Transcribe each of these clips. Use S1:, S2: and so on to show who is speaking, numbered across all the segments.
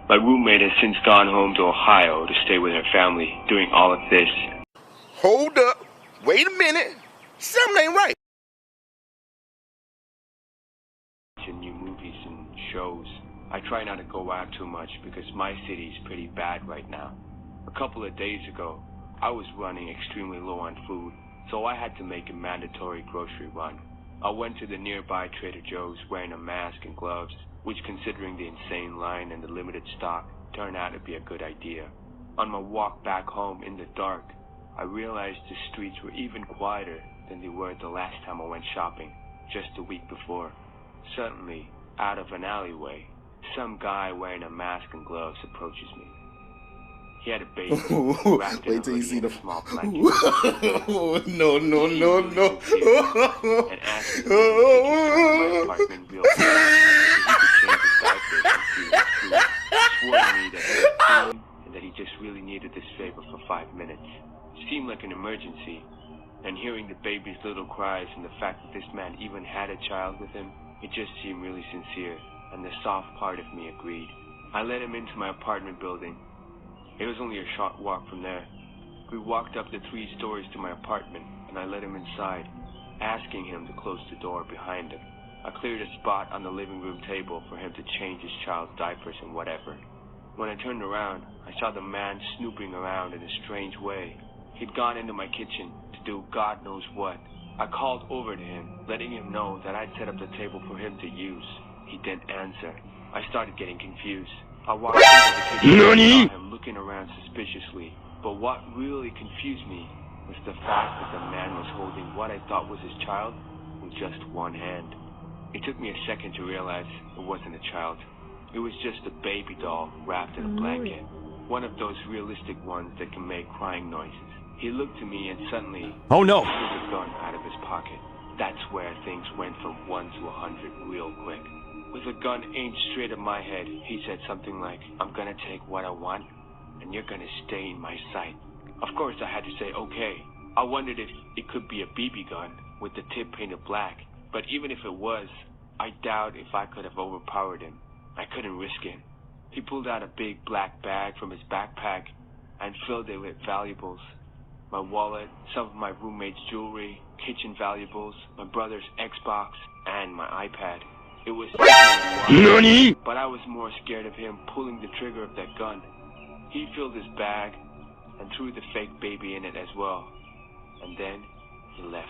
S1: My roommate has since gone home to Ohio to stay with her family during all of this.
S2: Hold up. Wait a minute. Something ain't right.
S1: New movies and shows. I try not to go out too much because my city is pretty bad right now. A couple of days ago, I was running extremely low on food, so I had to make a mandatory grocery run. I went to the nearby Trader Joe's wearing a mask and gloves, which considering the insane line and the limited stock, turned out to be a good idea. On my walk back home in the dark, I realized the streets were even quieter than they were the last time I went shopping, just a week before. Suddenly, out of an alleyway, some guy wearing a mask and gloves approaches me. He had a baby wrapped in
S2: Wait till you see
S1: a
S2: the
S1: small blanket.
S2: no.
S1: And asked me to let him take his son to my apartment real quick so he could change his diapers and feed him food. Swore to me that he was clean and that he just really needed this favor for 5 minutes. It seemed like an emergency, and hearing the baby's little cries and the fact that this man even had a child with him, it just seemed really sincere, and the soft part of me agreed. I let him into my apartment building. It was only a short walk from there. We walked up the 3 stories to my apartment, and I let him inside, asking him to close the door behind him. I cleared a spot on the living room table for him to change his child's diapers and whatever. When I turned around, I saw the man snooping around in a strange way. He'd gone into my kitchen to do God knows what. I called over to him, letting him know that I'd set up the table for him to use. He didn't answer. I started getting confused. I walked into the kitchen and saw him looking around suspiciously. But what really confused me was the fact that the man was holding what I thought was his child with just one hand. It took me a second to realize it wasn't a child. It was just a baby doll wrapped in a blanket. One of those realistic ones that can make crying noises. He looked to me and suddenly,
S3: Oh no!
S1: he pulled a gun out of his pocket. That's where things went from 1 to 100 real quick. With a gun aimed straight at my head, he said something like, "I'm gonna take what I want, and you're gonna stay in my sight." Of course I had to say okay. I wondered if it could be a BB gun with the tip painted black, but even if it was, I doubt if I could have overpowered him. I couldn't risk it. He pulled out a big black bag from his backpack and filled it with valuables. My wallet, some of my roommate's jewelry, kitchen valuables, my brother's Xbox, and my iPad. It was
S3: NANI?!
S1: but I was more scared of him pulling the trigger of that gun. He filled his bag and threw the fake baby in it as well. And then he left.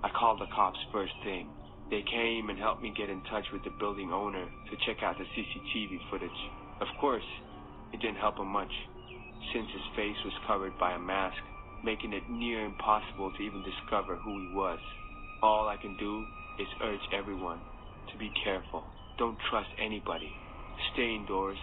S1: I called the cops first thing. They came and helped me get in touch with the building owner to check out the CCTV footage. Of course, it didn't help him much, since his face was covered by a mask, making it near impossible to even discover who he was. All I can do is urge everyone to be careful. Don't trust anybody. Stay indoors